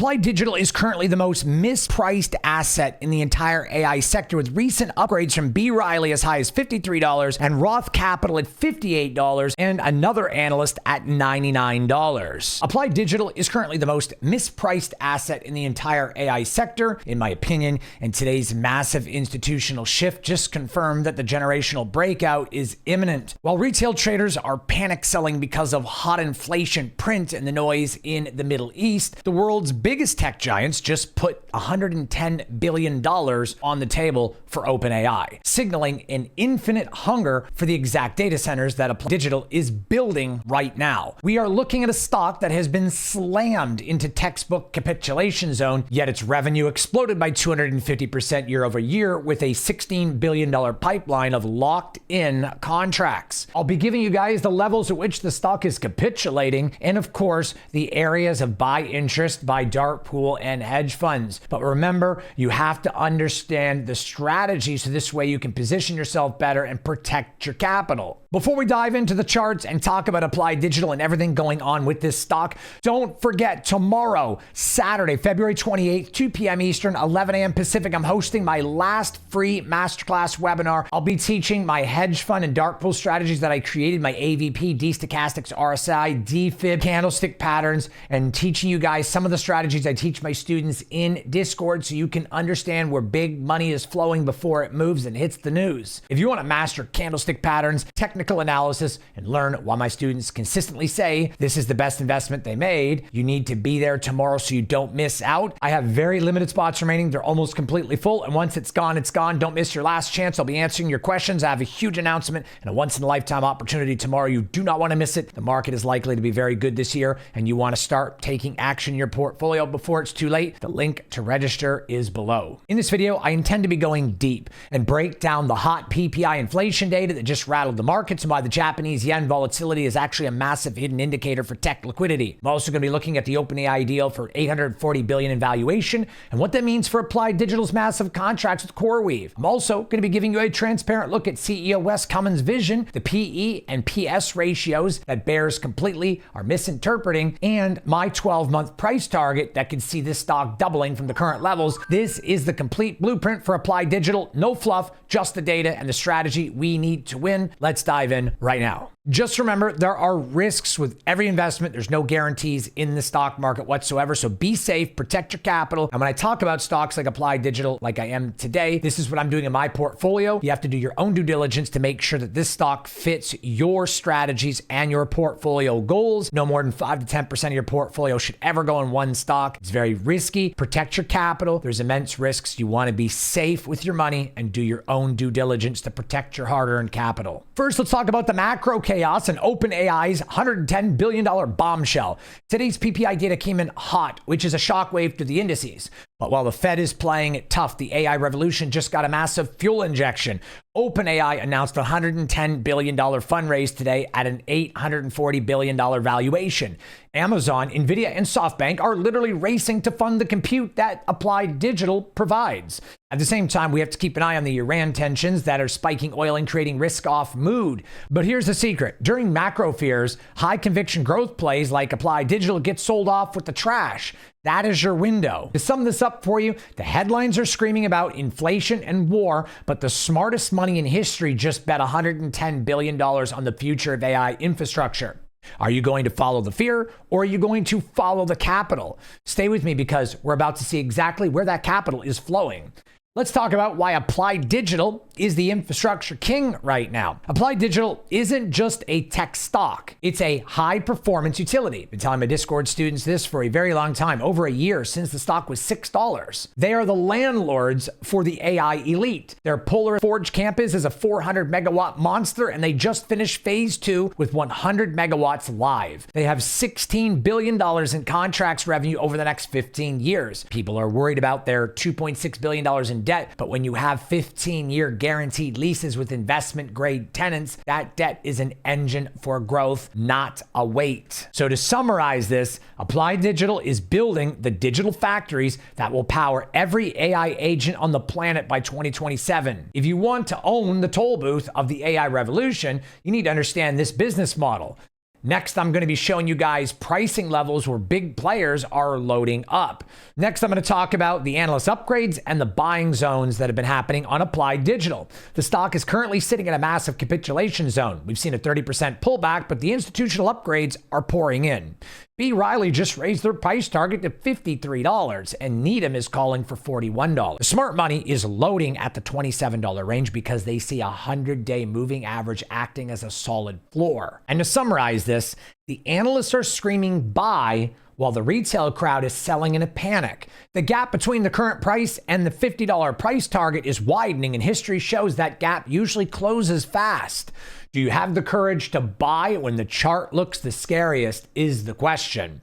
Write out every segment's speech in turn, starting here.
Applied Digital is currently the most mispriced asset in the entire AI sector, with recent upgrades from B. Riley as high as $53 and Roth Capital at $58 and another analyst at $99. Applied Digital is currently the most mispriced asset in the entire AI sector, in my opinion, and today's massive institutional shift just confirmed that the generational breakout is imminent. While retail traders are panic selling because of hot inflation, print, and the noise in the Middle East, the world's biggest tech giants just put $110 billion on the table for OpenAI, signaling an infinite hunger for the exact data centers that Applied Digital is building right now. We are looking at a stock that has been slammed into textbook capitulation zone, yet its revenue exploded by 250% year over year with a $16 billion pipeline of locked-in contracts. I'll be giving you guys the levels at which the stock is capitulating and, of course, the areas of buy interest by dark pool and hedge funds. But remember, you have to understand the strategy so this way you can position yourself better and protect your capital. Before we dive into the charts and talk about Applied Digital and everything going on with this stock, don't forget tomorrow, Saturday, February 28th, 2 p.m. Eastern, 11 a.m. Pacific, I'm hosting my last free masterclass webinar. I'll be teaching my hedge fund and dark pool strategies that I created, my AVP, D-Stochastics, RSI, DFib, candlestick patterns, and teaching you guys some of the strategies I teach my students in Discord so you can understand where big money is flowing before it moves and hits the news. If you want to master candlestick patterns, technical analysis, and learn why my students consistently say this is the best investment they made, you need to be there tomorrow so you don't miss out. I have very limited spots remaining. They're almost completely full, and once it's gone, it's gone. Don't miss your last chance. I'll be answering your questions. I have a huge announcement and a once-in-a-lifetime opportunity tomorrow. You do not want to miss it. The market is likely to be very good this year, and you want to start taking action in your portfolio before it's too late. The link to register is below. In this video, I intend to be going deep and break down the hot PPI inflation data that just rattled the markets and why the Japanese yen volatility is actually a massive hidden indicator for tech liquidity. I'm also going to be looking at the OpenAI deal for $840 billion in valuation and what that means for Applied Digital's massive contracts with CoreWeave. I'm also going to be giving you a transparent look at CEO Wes Cummins' vision, the PE and PS ratios that bears completely are misinterpreting, and my 12-month price target that can see this stock doubling from the current levels. This is the complete blueprint for Applied Digital. No fluff, just the data and the strategy we need to win. Let's dive in right now. Just remember, there are risks with every investment. There's no guarantees in the stock market whatsoever. So be safe, protect your capital. And when I talk about stocks like Applied Digital, like I am today, this is what I'm doing in my portfolio. You have to do your own due diligence to make sure that this stock fits your strategies and your portfolio goals. No more than 5 to 10% of your portfolio should ever go in one stock. It's very risky. Protect your capital. There's immense risks. You want to be safe with your money and do your own due diligence to protect your hard-earned capital. First, let's talk about the macro chaos and OpenAI's $110 billion bombshell. Today's PPI data came in hot, which is a shockwave to the indices. But while the Fed is playing it tough, the AI revolution just got a massive fuel injection. OpenAI announced a $110 billion fundraise today at an $840 billion valuation. Amazon, Nvidia, and SoftBank are literally racing to fund the compute that Applied Digital provides. At the same time, we have to keep an eye on the Iran tensions that are spiking oil and creating risk-off mood. But here's the secret. During macro fears, high-conviction growth plays like Applied Digital get sold off with the trash. That is your window. To sum this up for you, the headlines are screaming about inflation and war, but the smartest money in history just bet $110 billion on the future of AI infrastructure. Are you going to follow the fear or are you going to follow the capital? Stay with me because we're about to see exactly where that capital is flowing. Let's talk about why Applied Digital is the infrastructure king right now. Applied Digital isn't just a tech stock. It's a high-performance utility. I've been telling my Discord students this for a very long time, over a year since the stock was $6. They are the landlords for the AI elite. Their Polar Forge campus is a 400-megawatt monster, and they just finished phase 2 with 100 megawatts live. They have $16 billion in contracts revenue over the next 15 years. People are worried about their $2.6 billion in debt, but when you have 15-year guaranteed leases with investment-grade tenants, that debt is an engine for growth, not a weight. So to summarize this, Applied Digital is building the digital factories that will power every AI agent on the planet by 2027. If you want to own the toll booth of the AI revolution, you need to understand this business model. Next, I'm going to be showing you guys pricing levels where big players are loading up. Next, I'm going to talk about the analyst upgrades and the buying zones that have been happening on Applied Digital. The stock is currently sitting in a massive capitulation zone. We've seen a 30% pullback, but the institutional upgrades are pouring in. B. Riley just raised their price target to $53, and Needham is calling for $41. The smart money is loading at the $27 range because they see a 100-day moving average acting as a solid floor. And to summarize this, the analysts are screaming buy while the retail crowd is selling in a panic. The gap between the current price and the $50 price target is widening, and history shows that gap usually closes fast. Do you have the courage to buy when the chart looks the scariest is the question.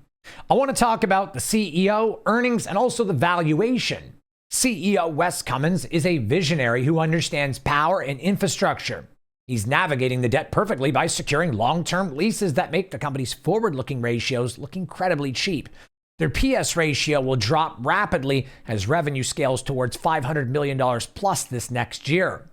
I want to talk about the CEO, earnings, and also the valuation. CEO Wes Cummins is a visionary who understands power and infrastructure. He's navigating the debt perfectly by securing long-term leases that make the company's forward-looking ratios look incredibly cheap. Their PS ratio will drop rapidly as revenue scales towards $500 million plus this next year.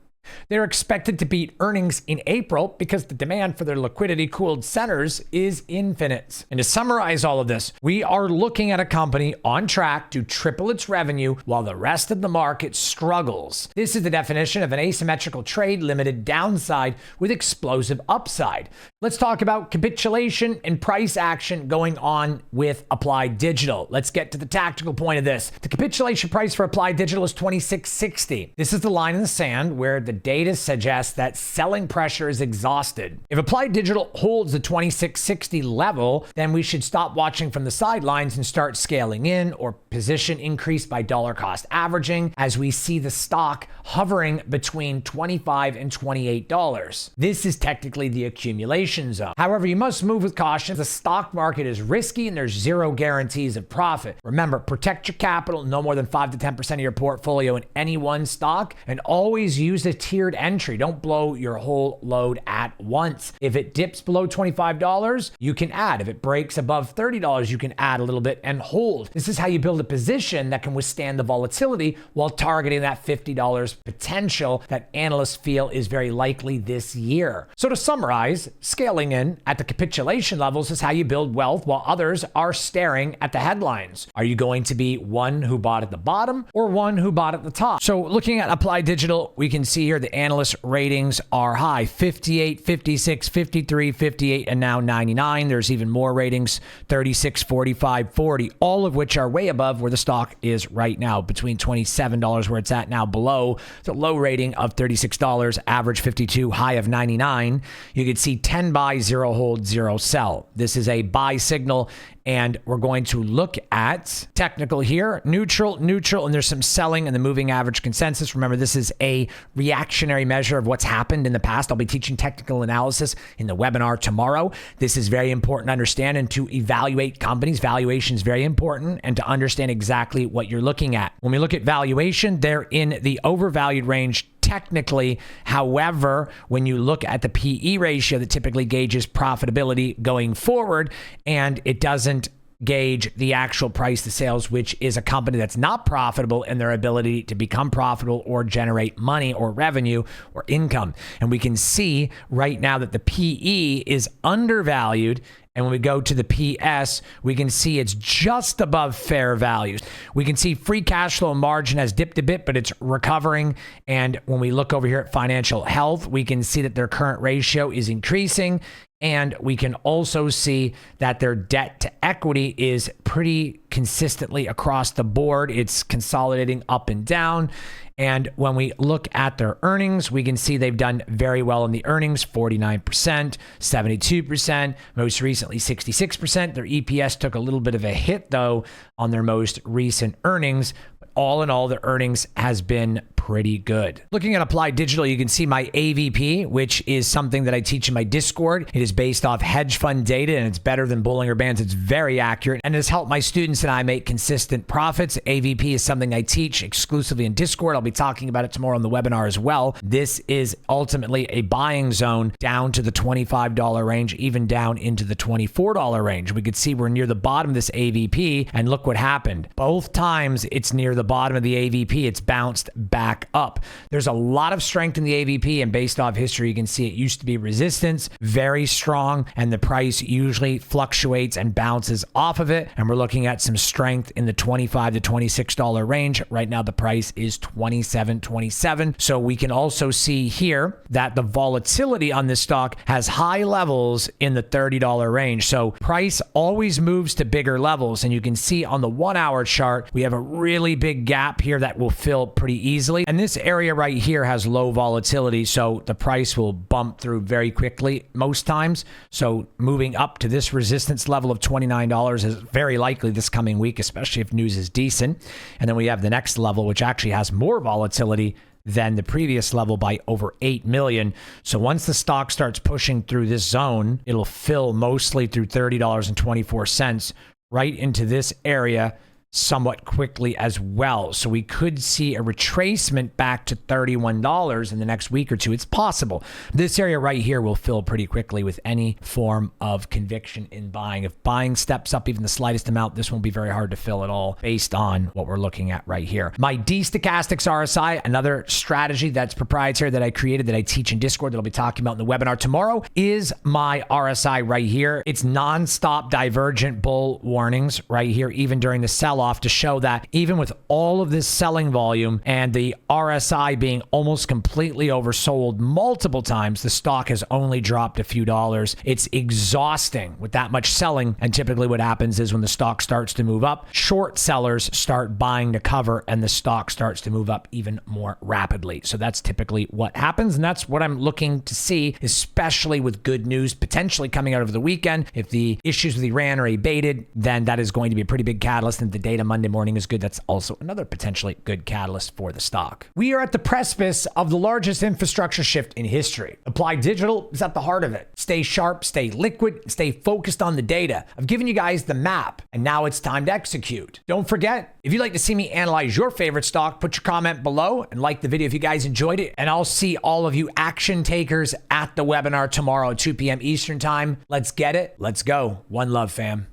They're expected to beat earnings in April because the demand for their liquidity-cooled centers is infinite. And to summarize all of this, we are looking at a company on track to triple its revenue while the rest of the market struggles. This is the definition of an asymmetrical trade, limited downside with explosive upside. Let's talk about capitulation and price action going on with Applied Digital. Let's get to the tactical point of this. The capitulation price for Applied Digital is $26.60. This is the line in the sand where the data suggests that selling pressure is exhausted. If Applied Digital holds the $26.60 level, then we should stop watching from the sidelines and start scaling in or position increase by dollar cost averaging as we see the stock hovering between $25 and $28. This is technically the accumulation zone. However, you must move with caution. The stock market is risky and there's zero guarantees of profit. Remember, protect your capital, no more than 5 to 10% of your portfolio in any one stock, and always use a tiered entry. Don't blow your whole load at once. If it dips below $25, you can add. If it breaks above $30, you can add a little bit and hold. This is how you build a position that can withstand the volatility while targeting that $50 potential that analysts feel is very likely this year. So to summarize, scaling in at the capitulation levels is how you build wealth while others are staring at the headlines. Are you going to be one who bought at the bottom or one who bought at the top? So looking at Applied Digital, we can see here the analyst ratings are high: 58, 56, 53, 58, and now 99. There's even more ratings: 36, 45, 40, all of which are way above where the stock is right now, between $27 where it's at now, below the low rating of $36, average 52, high of 99. You can see 10 buy, 0 hold, 0 sell. This is a buy signal, and we're going to look at technical here, neutral, and there's some selling in the moving average consensus. Remember, this is a reactionary measure of what's happened in the past. I'll be teaching technical analysis in the webinar tomorrow. This is very important to understand and to evaluate companies. Valuation is very important, and to understand exactly what you're looking at. When we look at valuation, they're in the overvalued range technically. However, when you look at the PE ratio that typically gauges profitability going forward, and it doesn't gauge the actual price to sales, which is a company that's not profitable in their ability to become profitable or generate money or revenue or income. And we can see right now that the PE is undervalued. And when we go to the PS, we can see it's just above fair values. We can see free cash flow margin has dipped a bit, but it's recovering. And when we look over here at financial health, we can see that their current ratio is increasing. And we can also see that their debt to equity is pretty consistently across the board. It's consolidating up and down. And when we look at their earnings, we can see they've done very well in the earnings: 49%, 72%, most recently 66%. Their EPS took a little bit of a hit, though, on their most recent earnings. But all in all, the earnings has been pretty good. Looking at Applied Digital, you can see my AVP, which is something that I teach in my Discord. It is based off hedge fund data, and it's better than Bollinger Bands. It's very accurate and has helped my students and I make consistent profits. AVP is something I teach exclusively in Discord. I'll be talking about it tomorrow on the webinar as well. This is ultimately a buying zone down to the $25 range, even down into the $24 range. We could see we're near the bottom of this AVP, and look what happened. Both times it's near the bottom of the AVP, it's bounced back back up. There's a lot of strength in the AVP, and based off history, you can see it used to be resistance, very strong, and the price usually fluctuates and bounces off of it. And we're looking at some strength in the $25 to $26 range. Right now, the price is $27.27. So we can also see here that the volatility on this stock has high levels in the $30 range. So price always moves to bigger levels. And you can see on the 1 hour chart, we have a really big gap here that will fill pretty easily. And this area right here has low volatility. So the price will bump through very quickly most times. So moving up to this resistance level of $29 is very likely this coming week, especially if news is decent. And then we have the next level, which actually has more volatility than the previous level by over 8 million. So once the stock starts pushing through this zone, it'll fill mostly through $30.24 right into this area somewhat quickly as well. So we could see a retracement back to $31 in the next week or two. It's possible. This area right here will fill pretty quickly with any form of conviction in buying. If buying steps up even the slightest amount, this won't be very hard to fill at all based on what we're looking at right here. My D-Stochastics RSI, another strategy that's proprietary that I created that I teach in Discord that I'll be talking about in the webinar tomorrow, is my RSI right here. It's nonstop divergent bull warnings right here, even during the sell-off, to show that even with all of this selling volume and the RSI being almost completely oversold multiple times, the stock has only dropped a few dollars. It's exhausting with that much selling. And typically what happens is when the stock starts to move up, short sellers start buying to cover and the stock starts to move up even more rapidly. So that's typically what happens. And that's what I'm looking to see, especially with good news potentially coming out over the weekend. If the issues with Iran are abated, then that is going to be a pretty big catalyst. And the data Monday morning is good. That's also another potentially good catalyst for the stock. We are at the precipice of the largest infrastructure shift in history. Applied Digital is at the heart of it. Stay sharp, stay liquid, stay focused on the data. I've given you guys the map, and now it's time to execute. Don't forget, if you'd like to see me analyze your favorite stock, put your comment below and like the video if you guys enjoyed it. And I'll see all of you action takers at the webinar tomorrow at 2 p.m. Eastern time. Let's get it. Let's go. One love, fam.